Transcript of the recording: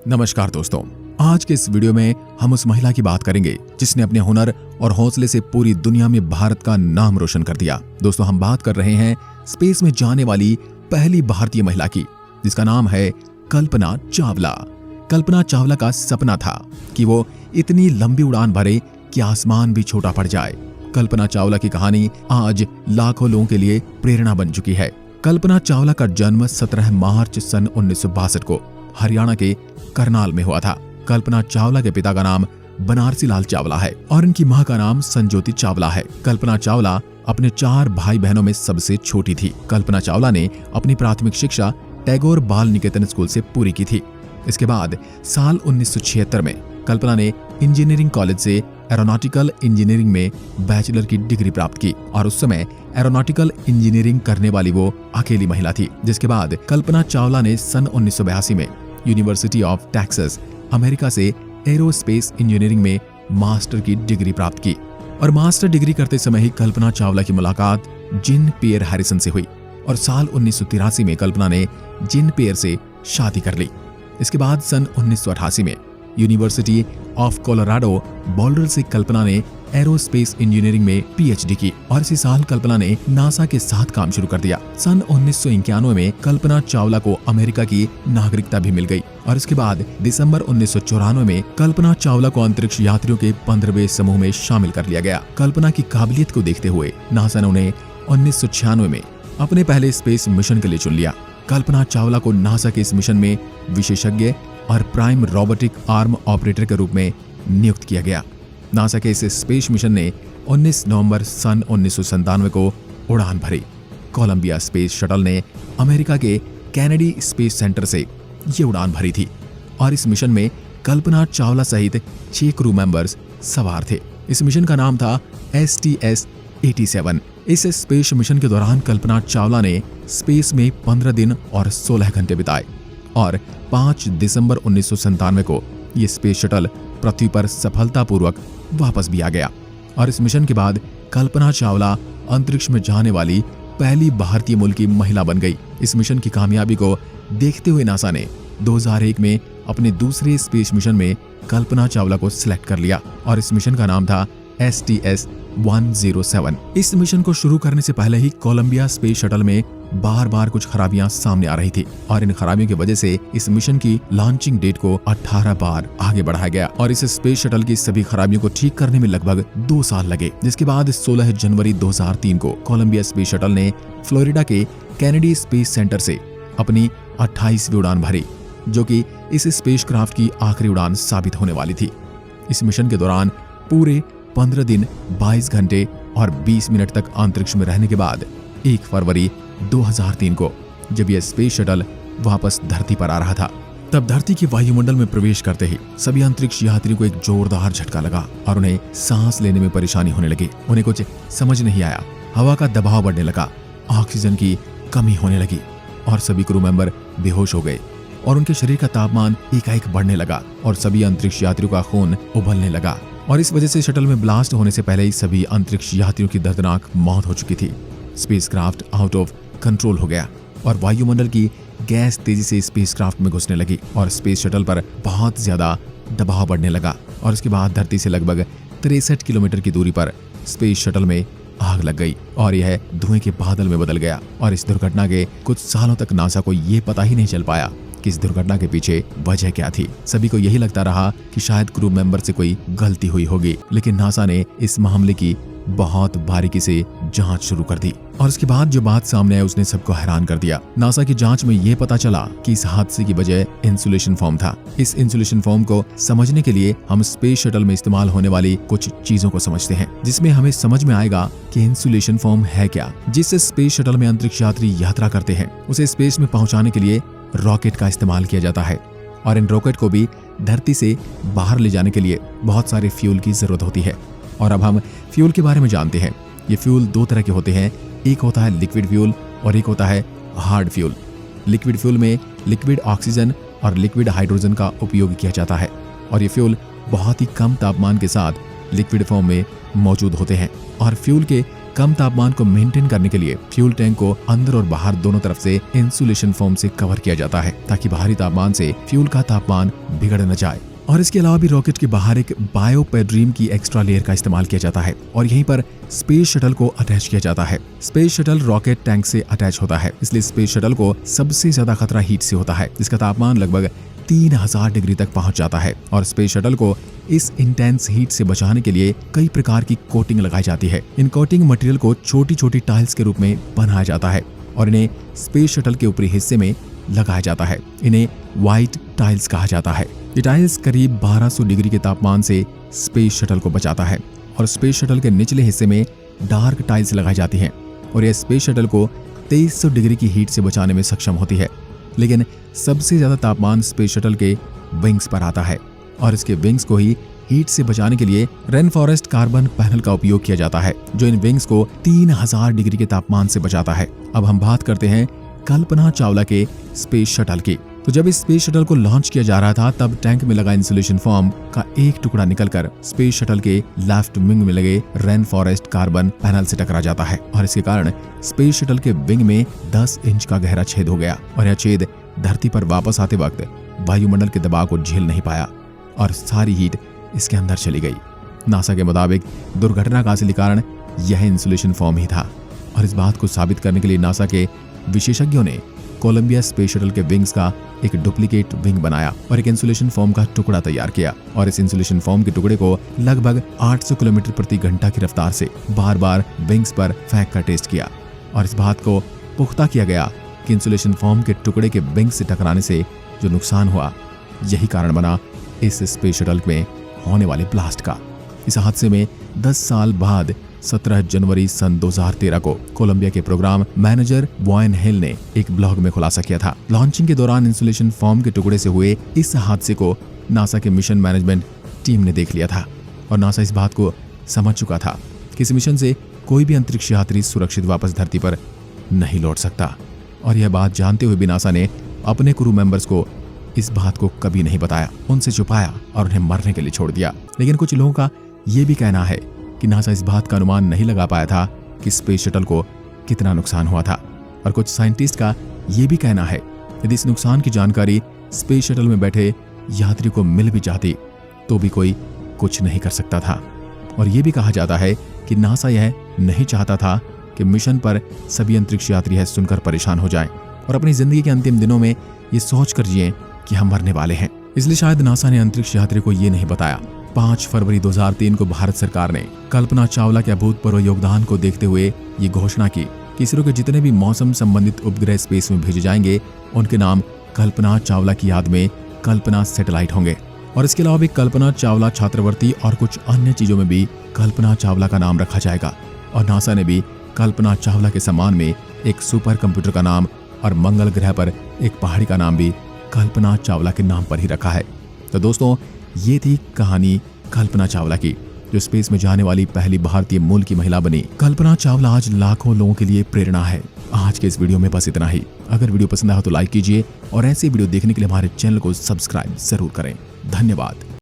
नमस्कार दोस्तों, आज के इस वीडियो में हम उस महिला की बात करेंगे जिसने अपने हुनर और हौसले से पूरी दुनिया में भारत का नाम रोशन कर दिया। दोस्तों, हम बात कर रहे हैं स्पेस में जाने वाली पहली भारतीय महिला की, जिसका नाम है कल्पना चावला। कल्पना चावला का सपना था कि वो इतनी लंबी उड़ान भरे कि आसमान भी छोटा पड़ जाए। कल्पना चावला की कहानी आज लाखों लोगों के लिए प्रेरणा बन चुकी है। कल्पना चावला का जन्म 17 मार्च सन 1962 को हरियाणा के करनाल में हुआ था। कल्पना चावला के पिता का नाम बनारसी लाल चावला है और इनकी मां का नाम संजोती चावला है। कल्पना चावला अपने 4 भाई बहनों में सबसे छोटी थी। कल्पना चावला ने अपनी प्राथमिक शिक्षा टैगोर बाल निकेतन स्कूल से पूरी की थी। इसके बाद साल 1976 में कल्पना ने इंजीनियरिंग कॉलेज से एरोनॉटिकल इंजीनियरिंग में बैचलर की डिग्री प्राप्त की और उस समय एरोनॉटिकल इंजीनियरिंग करने वाली वो अकेली महिला थी। जिसके बाद कल्पना चावला ने सन 1982 में यूनिवर्सिटी ऑफ टेक्सास अमेरिका से एरोस्पेस इंजीनियरिंग में मास्टर की डिग्री प्राप्त की और मास्टर डिग्री करते समय ही कल्पना चावला की मुलाकात जीन पियर हैरिसन से हुई और साल 1983 में कल्पना ने जीन पियर से शादी कर ली। इसके बाद सन 1988 में यूनिवर्सिटी ऑफ कोलोराडो बोल्डर से कल्पना ने एरोस्पेस इंजीनियरिंग में पीएचडी की और इसी साल कल्पना ने नासा के साथ काम शुरू कर दिया। सन 1991 में कल्पना चावला को अमेरिका की नागरिकता भी मिल गई और इसके बाद दिसंबर 1994 में कल्पना चावला को अंतरिक्ष यात्रियों के 15वें समूह में शामिल कर लिया गया। कल्पना की काबिलियत को देखते हुए नासा ने उन्हें 1996 में अपने पहले स्पेस मिशन के लिए चुन लिया। कल्पना चावला को नासा के इस मिशन में विशेषज्ञ और प्राइम रोबोटिक आर्म ऑपरेटर के रूप में नियुक्त किया गया। नासा के इस स्पेस मिशन ने 19 नवंबर सन 1997 को उड़ान भरी। कोलंबिया स्पेस शटल ने अमेरिका के कैनेडी स्पेस सेंटर से ये उड़ान भरी थी और इस मिशन में कल्पना चावला सहित 6 क्रू मेंबर्स सवार थे। इस मिशन का नाम था STS-87। इस स्पेस मिशन के दौरान कल्पना चावला ने स्पेस में 15 दिन और 16 घंटे बिताए और 5 दिसंबर 1997 को ये स्पेस शटल पृथ्वी पर सफलतापूर्वक वापस भी आ गया और इस मिशन के बाद कल्पना चावला अंतरिक्ष में जाने वाली पहली भारतीय मूल की महिला बन गई। इस मिशन की कामयाबी को देखते हुए नासा ने 2001 में अपने दूसरे स्पेस मिशन में कल्पना चावला को सिलेक्ट कर लिया और इस मिशन का नाम था STS-107। इस मिशन को शुरू करने से पहले ही कोलंबिया स्पेस शटल में बार-बार कुछ खराबियां सामने आ रही थी और इन खराबियों की वजह से इस मिशन की लॉन्चिंग डेट को 18 बार आगे बढ़ाया गया और इस स्पेस शटल की सभी खराबियों को ठीक करने में लगभग 2 साल लगे। जिसके बाद 16 जनवरी 2003 को कोलंबिया स्पेस शटल ने फ्लोरिडा के कैनेडी स्पेस सेंटर से अपनी 28वीं उड़ान भरी, जो कि इस स्पेसक्राफ्ट की आखिरी उड़ान साबित होने वाली थी। इस मिशन के दौरान पूरे 15 दिन 22 घंटे और 20 मिनट तक अंतरिक्ष में रहने के बाद 1 फरवरी 2003 को जब यह स्पेस शटल वापस धरती पर आ रहा था, तब धरती के वायुमंडल में प्रवेश करते ही सभी अंतरिक्ष यात्रियों को एक जोरदार झटका लगा और उन्हें सांस लेने में परेशानी होने लगी। उन्हें कुछ समझ नहीं आया, हवा का दबाव बढ़ने लगा, ऑक्सीजन की कमी होने लगी और सभी क्रू मेंबर बेहोश हो गए और उनके शरीर का तापमान एकाएक बढ़ने लगा और सभी अंतरिक्ष यात्रियों का खून उबलने लगा और इस वजह से शटल में ब्लास्ट होने से पहले ही सभी अंतरिक्ष यात्रियों की दर्दनाक मौत हो चुकी थी। स्पेसक्राफ्ट आउट ऑफ कंट्रोल हो गया और वायुमंडल की गैस तेजी से स्पेसक्राफ्ट में घुसने लगी और स्पेस शटल पर बहुत ज्यादा दबाव बढ़ने लगा और उसके बाद धरती से लगभग 63 किलोमीटर की दूरी पर स्पेस शटल में आग लग गई और यह धुएं के बादल में बदल गया और इस दुर्घटना के कुछ सालों तक नासा को ये पता ही नहीं चल पाया कि इस दुर्घटना के पीछे वजह क्या थी। सभी को यही लगता रहा कि शायद क्रू मेंबर से कोई गलती हुई होगी, लेकिन नासा ने इस मामले की बहुत बारीकी से जांच शुरू कर दी और इसके बाद जो बात सामने आई उसने सबको हैरान कर दिया। नासा की जांच में ये पता चला कि इस हादसे की वजह इंसुलेशन फोम था। इस इंसुलेशन फोम को समझने के लिए हम स्पेस शटल में इस्तेमाल होने वाली कुछ चीजों को समझते हैं, जिसमें हमें समझ में आएगा कि इंसुलेशन फोम है क्या। जिससे स्पेस शटल में अंतरिक्ष यात्री यात्रा करते हैं उसे स्पेस में पहुंचाने के लिए रॉकेट का इस्तेमाल किया जाता है और इन रॉकेट को भी धरती से बाहर ले जाने के लिए बहुत सारे फ्यूल की जरूरत होती है। और अब हम फ्यूल के बारे में जानते हैं। ये फ्यूल 2 तरह के होते हैं, एक होता है लिक्विड फ्यूल और एक होता है हार्ड फ्यूल। लिक्विड फ्यूल में लिक्विड ऑक्सीजन और लिक्विड हाइड्रोजन का उपयोग किया जाता है और ये फ्यूल बहुत ही कम तापमान के साथ लिक्विड फॉर्म में मौजूद होते हैं और फ्यूल के कम तापमान को मेंटेन करने के लिए फ्यूल टैंक को अंदर और बाहर दोनों तरफ से इंसुलेशन फोम से कवर किया जाता है ताकि बाहरी तापमान से फ्यूल का तापमान बिगड़ न जाए। और इसके अलावा भी रॉकेट के बाहर एक बायोपेड्रीम की एक्स्ट्रा लेयर का इस्तेमाल किया जाता है और यहीं पर स्पेस शटल को अटैच किया जाता है। स्पेस शटल रॉकेट टैंक से अटैच होता है, इसलिए स्पेस शटल को सबसे ज्यादा खतरा हीट से होता है, जिसका तापमान लगभग 3000 डिग्री तक पहुंच जाता है। और स्पेस शटल को इस इंटेंस हीट से बचाने के लिए कई प्रकार की कोटिंग लगाई जाती है। इन कोटिंग मटेरियल को छोटी छोटी टाइल्स के रूप में बनाया जाता है और इन्हें स्पेस शटल के ऊपरी हिस्से में लगाया जाता है। इन्हें व्हाइट टाइल्स कहा जाता है। ये टाइल्स करीब 1200 डिग्री के तापमान से स्पेस शटल को बचाता है और स्पेस शटल के निचले हिस्से में डार्क टाइल्स लगाई जाती हैं और यह स्पेस शटल को 2300 डिग्री की हीट से बचाने में सक्षम होती है। लेकिन सबसे ज्यादा तापमान स्पेस शटल के विंग्स पर आता है और इसके विंग्स को ही हीट से बचाने के लिए रेनफॉरेस्ट कार्बन पैनल का उपयोग किया जाता है, जो इन विंग्स को 3000 डिग्री के तापमान से बचाता है। अब हम बात करते हैं कल्पना चावला के स्पेस शटल की। तो जब इस स्पेस शटल को लॉन्च किया जा रहा था तब टैंक में लगा इंसुलेशन फोम का एक टुकड़ा निकलकर स्पेस शटल के लेफ्ट विंग में लगे रेनफॉरेस्ट कार्बन पैनल से टकरा जाता है और इसके कारण स्पेस शटल के विंग में 10 इंच का गहरा छेद हो गया और यह छेद धरती पर वापस आते वक्त वायुमंडल के दबाव को झेल नहीं पाया और सारी हीट इसके अंदर चली गई। नासा के मुताबिक दुर्घटना का असली कारण यह इंसुलेशन फोम ही था और इस बात को साबित करने के लिए नासा के विशेषज्ञों ने कोलंबिया स्पेस शटल के विंग्स का एक डुप्लीकेट विंग बनाया और एक इंसुलेशन फोम का टुकड़ा तैयार किया और इस इंसुलेशन फोम के टुकड़े को लगभग 800 किलोमीटर प्रति घंटा की रफ्तार से बार बार विंग्स पर फेंक कर टेस्ट किया और इस बात को पुख्ता किया गया कि इंसुलेशन फोम के टुकड़े के विंग से टकराने से जो नुकसान हुआ यही कारण बना इस स्पेस शटल में होने वाले ब्लास्ट का। इस हादसे में 10 साल बाद 17 जनवरी सन 2013 को कोलंबिया के प्रोग्राम मैनेजर वॉयन हिल ने एक ब्लॉग में खुलासा किया था। लॉन्चिंग के दौरान इंसुलेशन फोम के टुकड़े से हुए इस हादसे को नासा के मिशन मैनेजमेंट टीम ने देख लिया था और नासा इस बात को समझ चुका था कि इस मिशन से कोई भी अंतरिक्ष यात्री सुरक्षित वापस धरती पर नहीं लौट सकता और यह बात जानते हुए भी नासा ने अपने क्रू मेंबर्स को इस बात को कभी नहीं बताया, उनसे छुपाया और उन्हें मरने के लिए छोड़ दिया। लेकिन कुछ लोगों का यह भी कहना है कि नासा इस बात का अनुमान नहीं लगा पाया था कि स्पेस शटल को कितना नुकसान हुआ था और कुछ साइंटिस्ट का यह भी कहना है यदि इस नुकसान की जानकारी स्पेस शटल में बैठे यात्री को मिल भी जाती तो भी कोई कुछ नहीं कर सकता था। और यह भी कहा जाता है कि नासा यह नहीं चाहता था कि मिशन पर सभी अंतरिक्ष यात्री यह सुनकर परेशान हो जाएं और अपनी जिंदगी के अंतिम दिनों में ये सोच कर जिएं कि हम मरने वाले हैं। इसलिए शायद नासा ने अंतरिक्ष यात्री को ये नहीं बताया। 5 फरवरी 2003 को भारत सरकार ने कल्पना चावला के अभूतपूर्व योगदान को देखते हुए ये घोषणा की कि इसरो के जितने भी मौसम संबंधित उपग्रह स्पेस में भेजे जाएंगे उनके नाम कल्पना चावला की याद में कल्पना सैटेलाइट होंगे और इसके अलावा भी कल्पना चावला छात्रवृत्ति और कुछ अन्य चीजों में भी कल्पना चावला का नाम रखा जाएगा। और नासा ने भी कल्पना चावला के सम्मान में एक सुपर कंप्यूटर का नाम और मंगल ग्रह पर एक पहाड़ी का नाम भी कल्पना चावला के नाम पर ही रखा है। तो दोस्तों, ये थी कहानी कल्पना चावला की, जो स्पेस में जाने वाली पहली भारतीय मूल की महिला बनी। कल्पना चावला आज लाखों लोगों के लिए प्रेरणा है। आज के इस वीडियो में बस इतना ही। अगर वीडियो पसंद आया तो लाइक कीजिए और ऐसे वीडियो देखने के लिए हमारे चैनल को सब्सक्राइब जरूर करें। धन्यवाद।